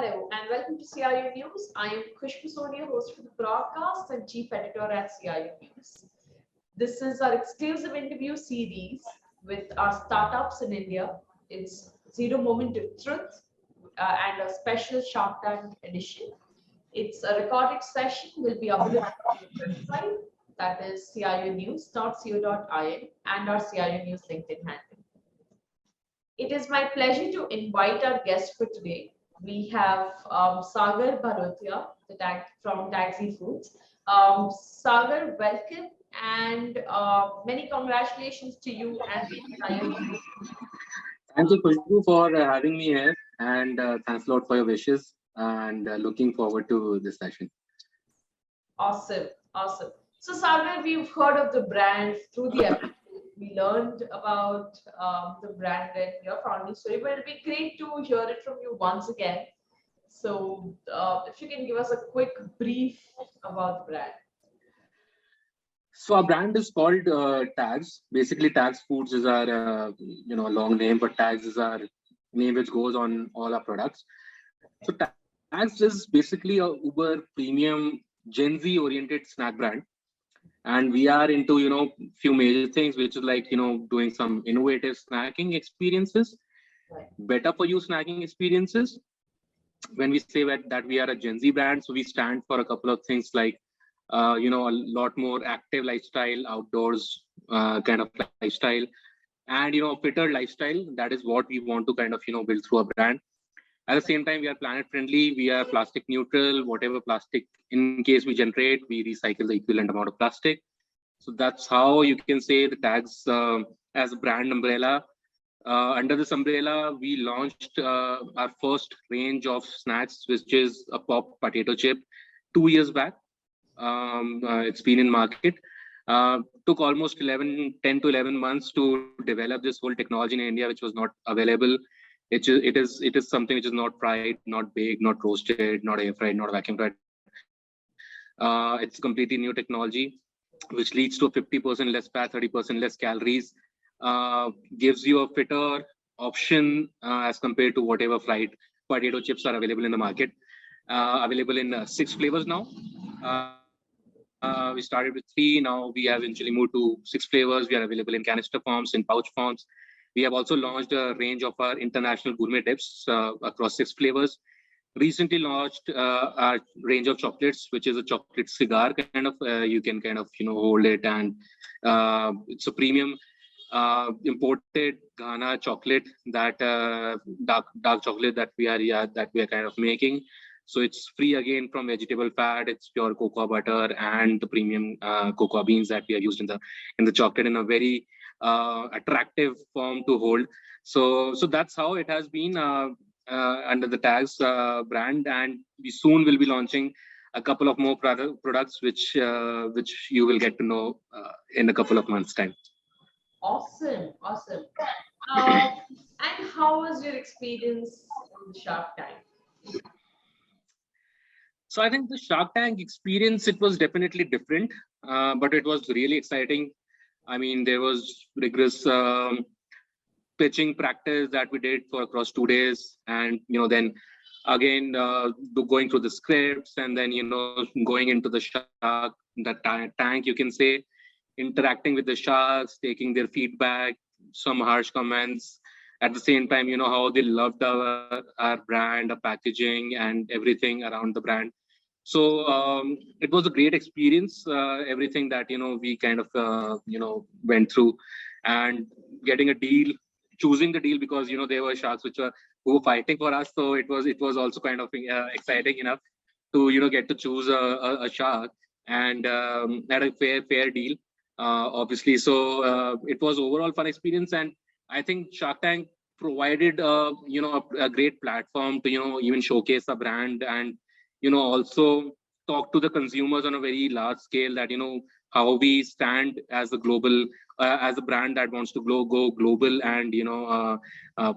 Hello and welcome to CIU News. I am Khushbu Sonia, host for the broadcast and chief editor at CIU News. This is our exclusive interview series with our startups in India. It's Zero Moment of Truth and a special Shark Tank edition. It's a recorded session, will be available on the website, that is ciunews.co.in, and our CIU News LinkedIn handle. It is my pleasure to invite our guest for today. We have Sagar Bharotia from Taxi Foods. Sagar, welcome and many congratulations to you and the entire team. Thank you, Khushbu, for having me here, and thanks a lot for your wishes. And looking forward to this session. Awesome, awesome. So, Sagar, we've heard of the brand through the episode. We learned about the brand and your founding story, but it'll be great to hear it from you once again. So, if you can give us a quick brief about the brand. So our brand is called Tags. Basically, Tags Foods is our long name, but Tags is our name which goes on all our products. So Tags is basically a uber premium Gen Z oriented snack brand, and we are into few major things, which is like doing some innovative snacking experiences, better for you snacking experiences. When we say that we are a Gen Z brand, so we stand for a couple of things like a lot more active lifestyle, outdoors kind of lifestyle, and fitter lifestyle. That is what we want to kind of build through a brand. At the same time, we are planet friendly, we are plastic neutral. Whatever plastic in case we generate, we recycle the equivalent amount of plastic. So that's how you can say the Tags as a brand umbrella. Under this umbrella, we launched our first range of snacks, which is a pop potato chip 2 years back. It's been in market. Took almost 10 to 11 months to develop this whole technology in India, which was not available. It is something which is not fried, not baked, not roasted, not air fried, not vacuum fried. It's completely new technology, which leads to 50% less fat, 30% less calories. Gives you a fitter option as compared to whatever fried potato chips are available in the market. Available in 6 flavors now. We started with 3. Now we have eventually moved to 6 flavors. We are available in canister forms, in pouch forms. We have also launched a range of our international gourmet dips across 6 flavors. Recently launched our range of chocolates, which is a chocolate cigar kind of. You can kind of hold it, and it's a premium imported Ghana chocolate, that dark chocolate that we are kind of making. So it's free again from vegetable fat. It's pure cocoa butter and the premium cocoa beans that we have used in the chocolate in a very attractive form to hold. So that's how it has been under the Tags brand, and we soon will be launching a couple of more products which you will get to know in a couple of months' time. Awesome, awesome. And how was your experience in Shark Tank? So I think the Shark Tank experience, it was definitely different, but it was really exciting. I mean, there was rigorous pitching practice that we did for across 2 days, and then again going through the scripts, and then going into the shark, tank, you can say, interacting with the sharks, taking their feedback, some harsh comments. At the same time, how they loved our brand, our packaging, and everything around the brand. So it was a great experience. Everything that we kind of went through, and getting a deal, choosing the deal, because there were sharks who were fighting for us. So it was also kind of exciting enough to get to choose a shark, and at a fair deal, obviously. So it was overall fun experience, and I think Shark Tank provided a great platform to even showcase the brand, and also talk to the consumers on a very large scale, that how we stand as a global as a brand that wants to go global, and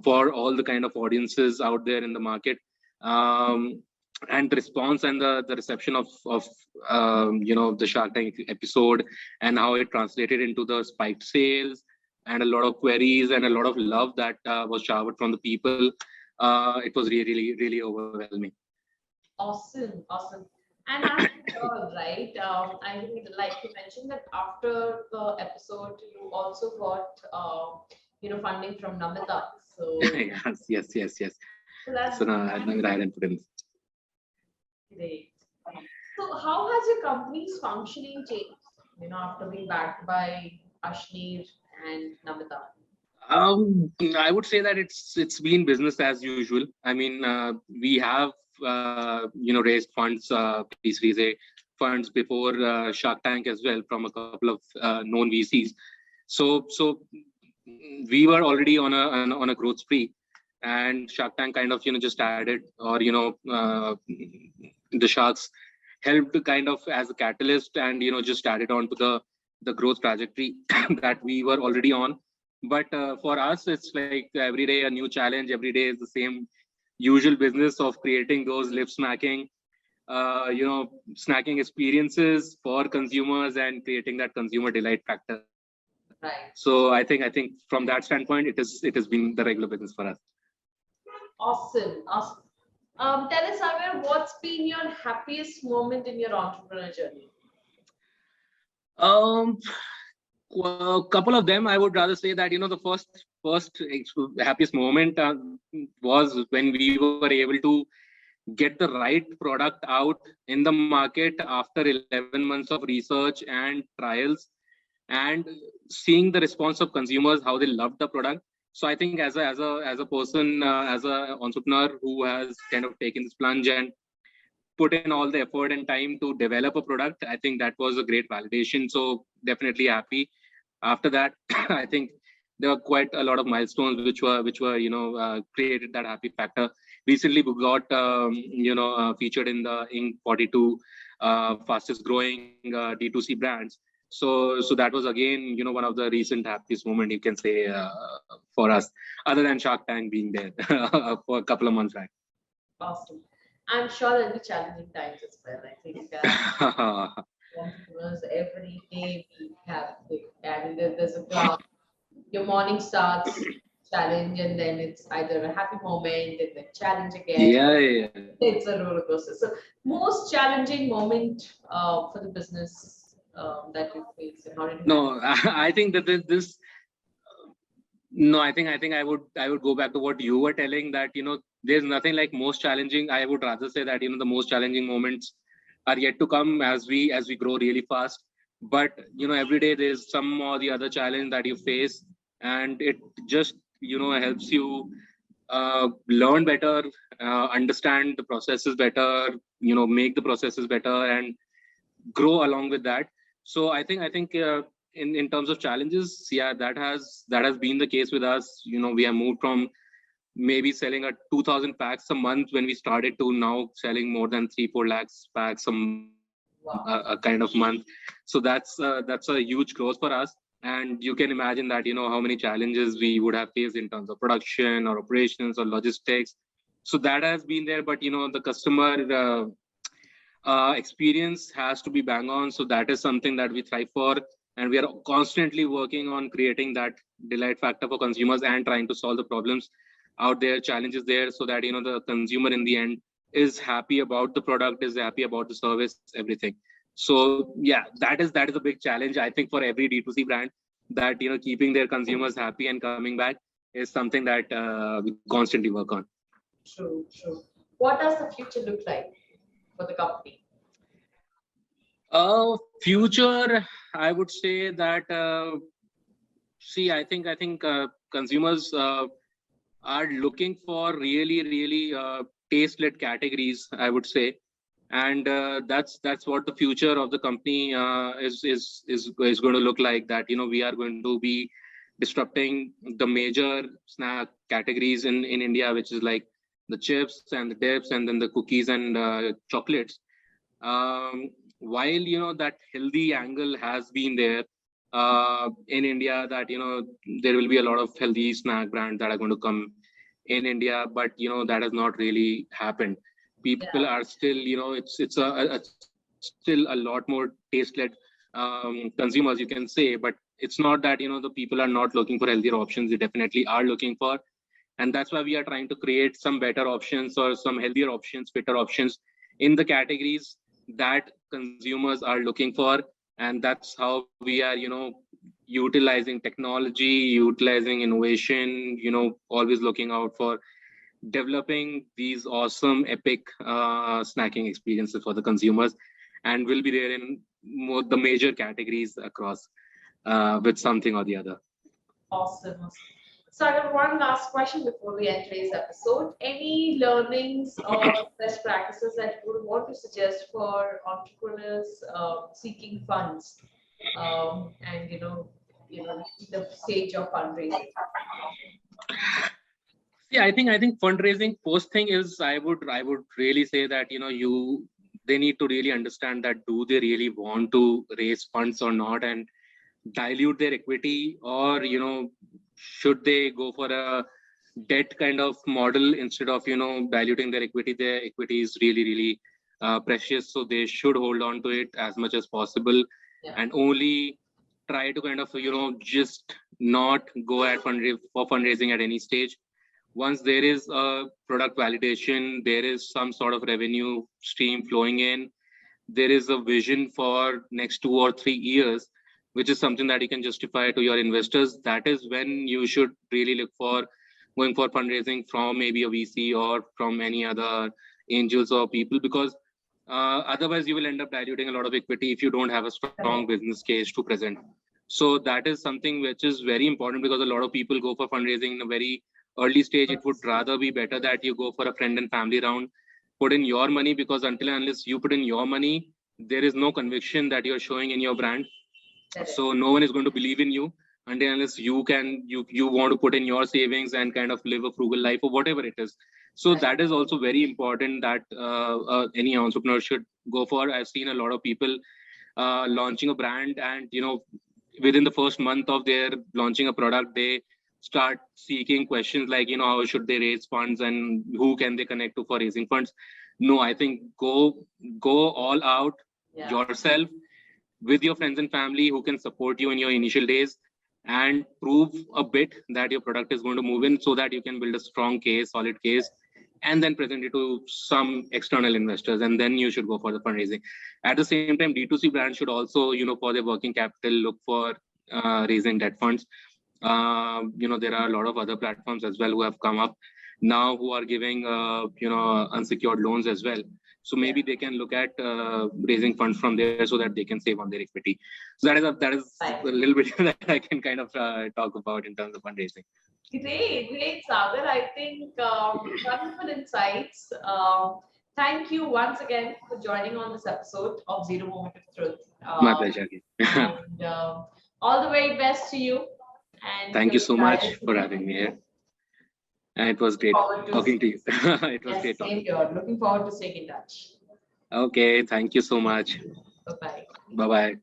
for all the kind of audiences out there in the market. And the response and the reception of the Shark Tank episode, and how it translated into the spiked sales, and a lot of queries and a lot of love that was showered from the people. it was really, really overwhelming. Awesome, awesome. And as well, right? I think like you mentioned that after the episode, you also got funding from Namita. So Yes. so that's So now I hadn't put in. great. So how has your company's functioning changed? After being backed by Ashneer and Namita. I would say that it's been business as usual. I mean, we have raised funds, P-Series A funds before Shark Tank as well from a couple of known VCs. So we were already on a growth spree, and Shark Tank kind of just added, or the Sharks helped to kind of as a catalyst, and just added on to the growth trajectory that we were already on. But for us, it's like every day a new challenge. Every day is the same usual business of creating those lip smacking, snacking experiences for consumers and creating that consumer delight factor. Right. So I think from that standpoint, it has been the regular business for us. Awesome, awesome. Tell us, Amir, what's been your happiest moment in your entrepreneur journey? A couple of them. I would rather say that the first happiest moment was when we were able to get the right product out in the market after 11 months of research and trials, and seeing the response of consumers, how they loved the product. So I think as a person, as an entrepreneur who has kind of taken this plunge and put in all the effort and time to develop a product, I think that was a great validation. So definitely happy. After that, I think there were quite a lot of milestones which were created that happy factor. Recently, we got featured in the Inc. 42 fastest growing D2C brands. So that was again one of the recent happiest moment, you can say, for us, other than Shark Tank being there for a couple of months back. Awesome. I'm sure there'll be challenging times as well. I think entrepreneurs every day we have, and there's a cloud. Your morning starts challenge, and then it's either a happy moment and then challenge again. Yeah. It's a roller coaster. So most challenging moment for the business that you face, and how did you? No, I think that this. No, I think I would go back to what you were telling, that there's nothing like most challenging. I would rather say that the most challenging moments are yet to come as we grow really fast. But every day there's some or the other challenge that you face, and it just helps you learn better, understand the processes better, make the processes better, and grow along with that. So I think in terms of challenges, yeah, that has been the case with us. We have moved from maybe selling 2,000 packs a month when we started to now selling more than 3-4 lakhs packs a kind of month. So that's a huge growth for us. And you can imagine that how many challenges we would have faced in terms of production or operations or logistics. So that has been there, but the customer experience has to be bang on. So that is something that we thrive for, and we are constantly working on creating that delight factor for consumers and trying to solve the problems out there, challenges there, so that the consumer in the end is happy about the product, is happy about the service, everything. So yeah, that is a big challenge, I think, for every D2C brand, that keeping their consumers happy and coming back is something that we constantly work on. True. What does the future look like for the company? Future, I would say that I think consumers are looking for really taste-led categories, I would say, and that's what the future of the company is going to look like. That we are going to be disrupting the major snack categories in India, which is like the chips and the dips, and then the cookies and chocolates. While that healthy angle has been there in India, that there will be a lot of healthy snack brands that are going to come in India, but that has not really happened. People are still it's still a lot more taste-led consumers, you can say, but it's not that the people are not looking for healthier options. They definitely are looking for, And that's why we are trying to create some better options or some healthier options, fitter options in the categories that consumers are looking for. And that's how we are, utilizing technology, utilizing innovation, always looking out for developing these awesome, epic snacking experiences for the consumers, and will be there in the major categories across with something or the other. Awesome. So I have one last question before we end today's episode. Any learnings or best practices that you would want to suggest for entrepreneurs seeking funds and the stage of fundraising? Yeah, I think fundraising first thing is I would really say that they need to really understand that do they really want to raise funds or not, and dilute their equity, or should they go for a debt kind of model instead of diluting their equity. Their equity is really precious, so they should hold on to it as much as possible. Yeah. And only try to kind of just not go at fundraising at any stage. Once there is a product validation, there is some sort of revenue stream flowing in, there is a vision for next 2 or 3 years, which is something that you can justify to your investors, that is when you should really look for going for fundraising from maybe a VC or from any other angels or people, because otherwise you will end up diluting a lot of equity if you don't have a strong business case to present. So that is something which is very important, because a lot of people go for fundraising in a very early stage. It would rather be better that you go for a friend and family round, put in your money, because until and unless you put in your money, there is no conviction that you're showing in your brand. So no one is going to believe in you until unless you want to put in your savings and kind of live a frugal life or whatever it is. So that is also very important that any entrepreneur should go for. I've seen a lot of people launching a brand, and within the first month of their launching a product, they start seeking questions like, how should they raise funds and who can they connect to for raising funds. No, I think go all out yourself with your friends and family who can support you in your initial days, and prove a bit that your product is going to move in, so that you can build a strong case, solid case, and then present it to some external investors, and then you should go for the fundraising. At the same time, D2C brands should also, for their working capital, look for raising debt funds. There are a lot of other platforms as well who have come up now, who are giving unsecured loans as well. So maybe they can look at raising funds from there, so that they can save on their equity. So that is a little bit that I can kind of talk about in terms of fundraising. Great, Sagar. I think wonderful insights. Thank you once again for joining on this episode of Zero Moment of Truth. My pleasure. And all the very best to you. And thank you so much for having me here. And it was great talking to you. It was great talking. Looking forward to staying in touch. Okay, thank you so much. Bye-bye. Bye-bye.